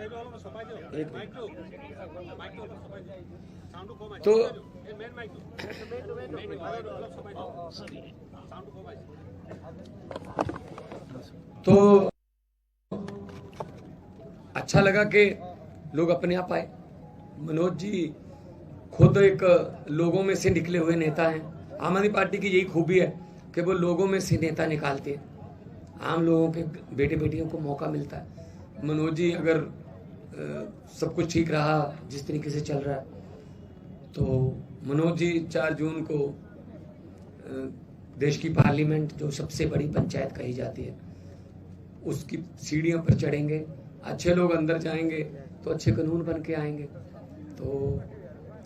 तो अच्छा लगा कि लोग अपने आप आए। मनोज जी खुद एक लोगों में से निकले हुए नेता हैं। आम आदमी पार्टी की यही खूबी है कि वो लोगों में से नेता निकालते हैं, आम लोगों के बेटे बेटियों को मौका मिलता है। मनोज जी अगर सब कुछ ठीक रहा जिस तरीके से चल रहा है तो मनोज जी 4 जून को देश की पार्लियामेंट जो सबसे बड़ी पंचायत कही जाती है उसकी सीढ़ियों पर चढ़ेंगे। अच्छे लोग अंदर जाएंगे तो अच्छे कानून बन के आएंगे। तो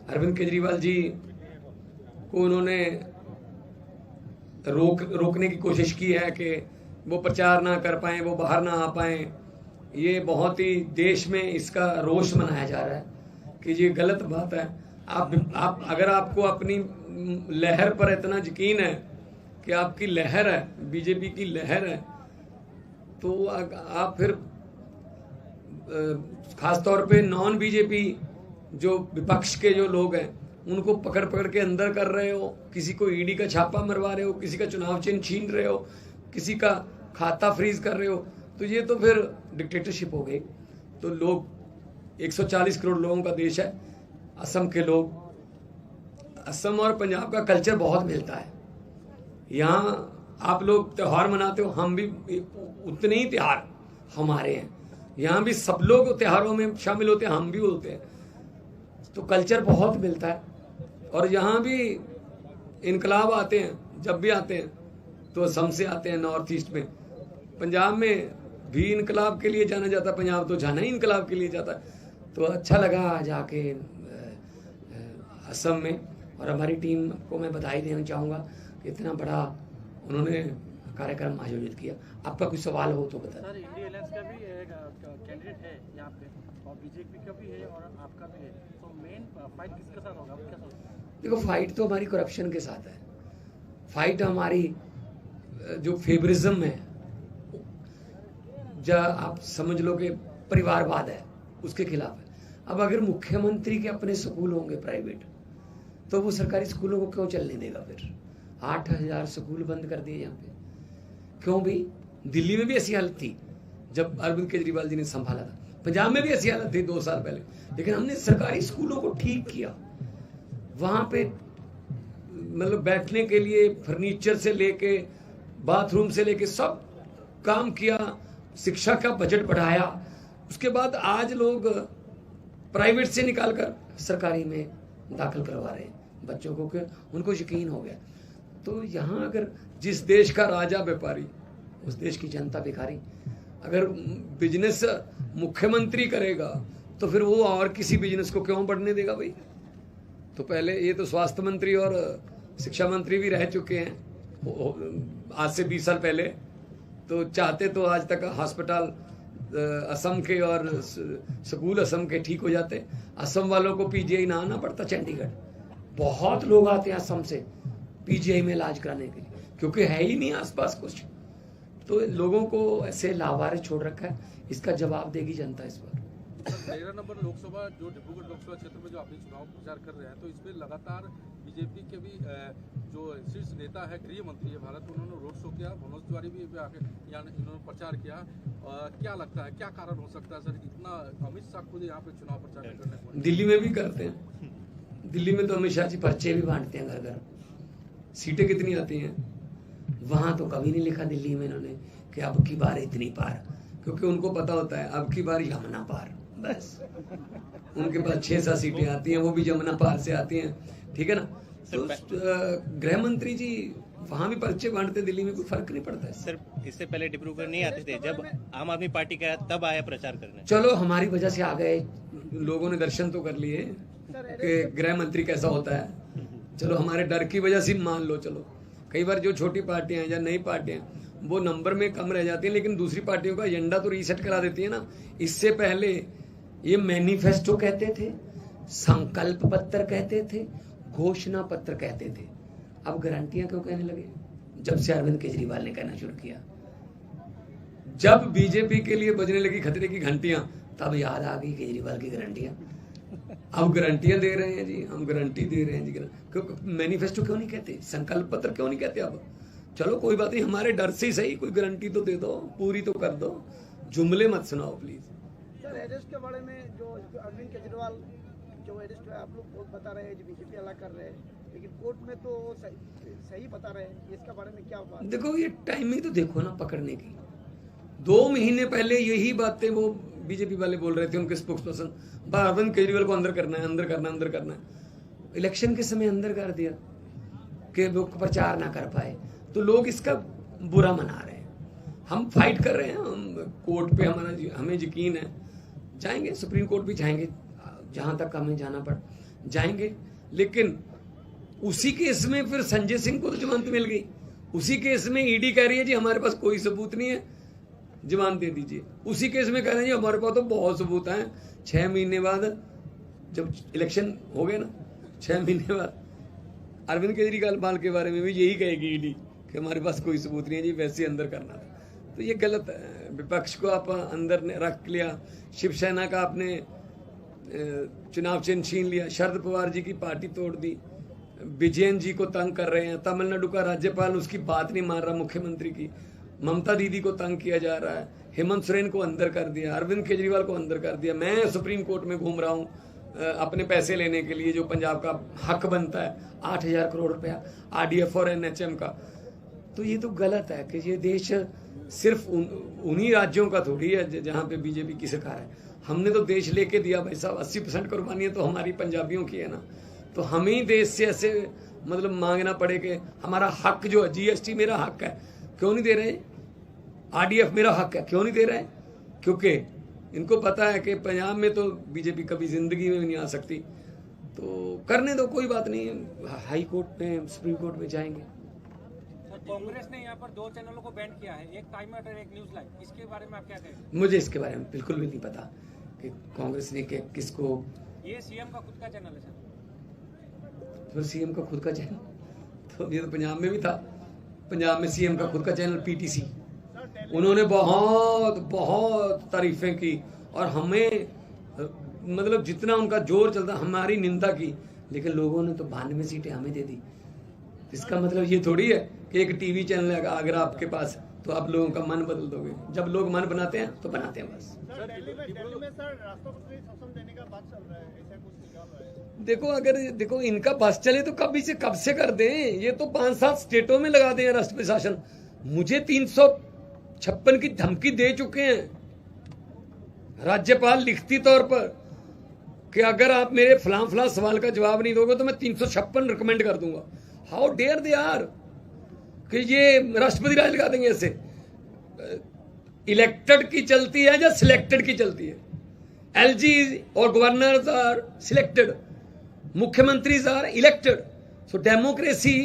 अरविंद केजरीवाल जी को उन्होंने रोकने की कोशिश की है कि वो प्रचार ना कर पाए, वो बाहर ना आ पाए। ये बहुत ही देश में इसका रोष मनाया जा रहा है कि ये गलत बात है। आप अगर आपको अपनी लहर पर इतना यकीन है कि आपकी लहर है, बीजेपी की लहर है, तो आप फिर खासतौर पे नॉन बीजेपी जो विपक्ष के जो लोग हैं उनको पकड़ पकड़ के अंदर कर रहे हो, किसी को ईडी का छापा मरवा रहे हो, किसी का चुनाव चिन्ह छीन रहे हो, किसी का खाता फ्रीज कर रहे हो, तो ये तो फिर डिक्टेटरशिप हो गई। तो लोग 140 करोड़ लोगों का देश है। असम के लोग, असम और पंजाब का कल्चर बहुत मिलता है। यहाँ आप लोग त्योहार मनाते हो, हम भी उतने ही त्योहार हमारे हैं। यहाँ भी सब लोग त्योहारों में शामिल होते हैं, हम भी होते हैं। तो कल्चर बहुत मिलता है। और यहाँ भी इनकलाब आते हैं, जब भी आते हैं तो असम से आते हैं, नॉर्थ ईस्ट में। पंजाब में भी इनकलाब के लिए जाना जाता है, पंजाब तो जाना ही इनकलाब के लिए जाता है। तो अच्छा लगा जाके असम में। और हमारी टीम को मैं बधाई देना चाहूँगा कि इतना बड़ा उन्होंने कार्यक्रम आयोजित किया। आपका कोई सवाल हो तो बताएं। सर, इंडिया अलायंस का भी एक कैंडिडेट है यहाँ पे और बीजेपी का भी है और आपका भी है, तो मेन फाइट किसके साथ होगा, क्या सोचते हैं? देखो, फाइट तो हमारी करप्शन के साथ है। फाइट हमारी जो फेवरिज्म है, आप समझ लो कि परिवारवाद है, उसके खिलाफ है। अब अगर मुख्यमंत्री के अपने स्कूल होंगे प्राइवेट, तो वो सरकारी स्कूलों को क्यों चलने देगा? फिर 8000 स्कूल बंद कर दिए यहाँ पे, क्यों भी? दिल्ली में भी ऐसी हालत थी जब अरविंद केजरीवाल जी ने संभाला था, पंजाब में भी ऐसी हालत थी 2 साल पहले, लेकिन हमने सरकारी स्कूलों को ठीक किया। वहां पे मतलब बैठने के लिए फर्नीचर से लेके बाथरूम से लेके सब काम किया, शिक्षा का बजट बढ़ाया। उसके बाद आज लोग प्राइवेट से निकालकर सरकारी में दाखिल करवा रहे हैं बच्चों को, कि उनको यकीन हो गया। तो यहाँ अगर जिस देश का राजा व्यापारी, उस देश की जनता भिखारी, अगर बिजनेस मुख्यमंत्री करेगा तो फिर वो और किसी बिजनेस को क्यों बढ़ने देगा भाई? तो पहले ये तो स्वास्थ्य मंत्री और शिक्षा मंत्री भी रह चुके हैं आज से 20 साल पहले, तो चाहते तो आज तक अस्पताल असम के और स्कूल असम के ठीक हो जाते। असम वालों को पीजीआई ना आना पड़ता चंडीगढ़। बहुत लोग आते हैं असम से पीजीआई में इलाज कराने के लिए, क्योंकि है ही नहीं आसपास कुछ। तो लोगों को ऐसे लावारिस छोड़ रखा है, इसका जवाब देगी जनता इस पर। 13 नंबर लोकसभा जो डिब्रूगढ़ लोकसभा क्षेत्र में जो आपने चुनाव प्रचार कर रहे हैं, तो इसमें लगातार बीजेपी के भी जो शीर्ष नेता है, गृह मंत्री है भारत, उन्होंने रोड शो किया, मनोज तिवारी भी आके यहाँ इन्होंने प्रचार किया। क्या लगता है, क्या कारण हो सकता है सर, इतना अमित शाह खुद यहाँ पे चुनाव प्रचार करने? दिल्ली में भी करते हैं, दिल्ली में तो अमित शाह जी पर्चे भी बांटते हैं घर घर। सीटें कितनी आती हैं? वहां तो कभी नहीं लिखा दिल्ली में इन्होंने कि अब की बार इतनी पार, क्योंकि उनको पता होता है अब की बार यमुना पार। बस उनके पास 6-7 सीटें आती हैं, वो भी यमुना पार से आती हैं, ठीक है ना। तो गृह मंत्री जी वहां भी पर्चे बांटते, दिल्ली में कोई फर्क नहीं पड़ता है। सर, इससे पहले डिब्रूगढ़ नहीं आते थे, जब आम आदमी पार्टी का तब आया प्रचार करने। चलो हमारी वजह से आ गए, लोगों ने दर्शन तो कर लिए कि गृह मंत्री कैसा होता है। चलो हमारे डर की वजह से मान लो। चलो कई बार जो छोटी पार्टियां हैं या नई पार्टियां वो नंबर में कम रह जाती हैं, लेकिन दूसरी पार्टियों का एजेंडा तो रीसेट करा देती है ना। इससे पहले ये मैनिफेस्टो कहते थे, संकल्प पत्र कहते थे, घोषणा पत्र कहते थे। अब गारंटियां क्यों कहने लगे? जब से अरविंद केजरीवाल ने कहना शुरू किया। जब बीजेपी के लिए बजने लगी खतरे की घंटियां, तब याद आ गई केजरीवाल की गारंटियां। अब गारंटियां दे रहे हैं जी, हम गारंटी दे रहे हैं जी। क्यों मैनिफेस्टो क्यों नहीं कहते, संकल्प पत्र क्यों नहीं कहते? अब चलो कोई बात नहीं, हमारे डर से ही सही, कोई गारंटी तो दे दो, पूरी तो कर दो, जुमले मत सुनाओ प्लीज। सर अरेस्ट के बारे में जो अरविंद केजरीवाल जो अरेस्ट हुआ, आप लोग बहुत बता रहे हैं, बीजेपी अलग कर रहे हैं, लेकिन कोर्ट में तो सही बता रहे हैं, इसका बारे में क्या बात? देखो ये टाइमिंग तो देखो ना पकड़ने की। 2 महीने पहले यही बातें वो बीजेपी वाले बोल रहे थे, उनके स्पोक्स पर्सन, अरविंद केजरीवाल को अंदर करना है, अंदर करना है, अंदर करना है। इलेक्शन के समय अंदर कर दिया कि वो प्रचार ना कर पाए, तो लोग इसका बुरा मना रहे हैं। हम फाइट कर रहे हैं, हम कोर्ट पे हमें यकीन है, जाएंगे सुप्रीम कोर्ट भी जाएंगे, जहां तक हमें जाना पड़ जाएंगे। लेकिन उसी केस में फिर संजय सिंह को तो जमानत मिल गई, उसी केस में ईडी कह रही है जी हमारे पास कोई सबूत नहीं है, जमानत दे दीजिए। उसी केस में कह रहे हैं जी हमारे पास तो बहुत सबूत हैं। 6 महीने बाद जब इलेक्शन हो गए ना, 6 महीने बाद अरविंद केजरीवाल के बारे में भी यही कहेगी ईडी कि हमारे पास कोई सबूत नहीं है जी, वैसे अंदर करना था। तो ये गलत है। विपक्ष को आप अंदर रख लिया, शिवसेना का आपने चुनाव चिन्ह छीन लिया, शरद पवार जी की पार्टी तोड़ दी, विजयन जी को तंग कर रहे हैं, तमिलनाडु का राज्यपाल उसकी बात नहीं मान रहा, मुख्यमंत्री की, ममता दीदी को तंग किया जा रहा है, हेमंत सोरेन को अंदर कर दिया, अरविंद केजरीवाल को अंदर कर दिया। मैं सुप्रीम कोर्ट में घूम रहा हूँ अपने पैसे लेने के लिए, जो पंजाब का हक बनता है 8,000 करोड़ रुपया RDF और NHM का। तो ये तो गलत है कि ये देश सिर्फ उन्हीं राज्यों का थोड़ी है जहाँ पे बीजेपी की सरकार है। हमने तो देश लेके दिया भाई साहब, 80% कुर्बानी तो हमारी पंजाबियों की है ना। तो हमें ही देश से ऐसे मतलब मांगना पड़े कि हमारा हक जो है, GST मेरा हक है, क्यों नहीं दे रहे? RDF मेरा हक है, क्यों नहीं दे रहे? क्योंकि इनको पता है कि पंजाब में तो बीजेपी कभी जिंदगी में भी नहीं आ सकती। तो करने दो, कोई बात नहीं, हाई कोर्ट में, सुप्रीम कोर्ट में जाएंगे। कांग्रेस ने यहाँ पर 2 चैनलों को बैन किया है, एक टाइम आउट और एक न्यूज लाइव, इसके बारे में आप क्या कहेंगे? मुझे इसके बारे में बिल्कुल भी नहीं पता कि कांग्रेस ने किसको। ये सीएम का खुद का चैनल है सर। तो सीएम का खुद का चैनल, तो ये तो पंजाब में भी था, पंजाब में सीएम का खुद का चैनल PTC, उन्होंने बहुत बहुत तारीफें की और हमें मतलब जितना उनका जोर चलता हमारी निंदा की, लेकिन लोगों ने तो 92 सीटें हमें दे दी। इसका मतलब ये थोड़ी है कि एक टीवी चैनल है अगर आपके पास तो आप लोगों का मन बदल दोगे। जब लोग मन बनाते हैं तो बनाते हैं बस। देखो इनका बस चले तो कब से कर दें, ये तो 5-7 स्टेटों में लगा दें राष्ट्रपति शासन। मुझे 356 की धमकी दे चुके हैं राज्यपाल लिखती तौर पर कि अगर आप मेरे फलां सवाल का जवाब नहीं दोगे तो मैं 356 रिकमेंड कर दूंगा। हाउ डेयर दे आर कि ये राष्ट्रपति राज लगा देंगे। ऐसे इलेक्टेड की चलती है या सिलेक्टेड की चलती है? LG और गवर्नर्स आर सिलेक्टेड, मुख्यमंत्री are elected. So democracy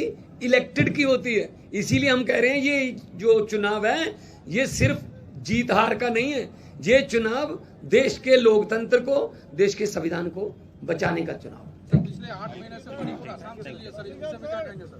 elected की होती है। इसीलिए हम कह रहे हैं ये जो चुनाव है ये सिर्फ जीत हार का नहीं है, ये चुनाव देश के लोकतंत्र को, देश के संविधान को बचाने का चुनाव। पिछले 8 महीने से मणिपुर आसाम से लिए सर, इस विषय में क्या कहेंगे सर?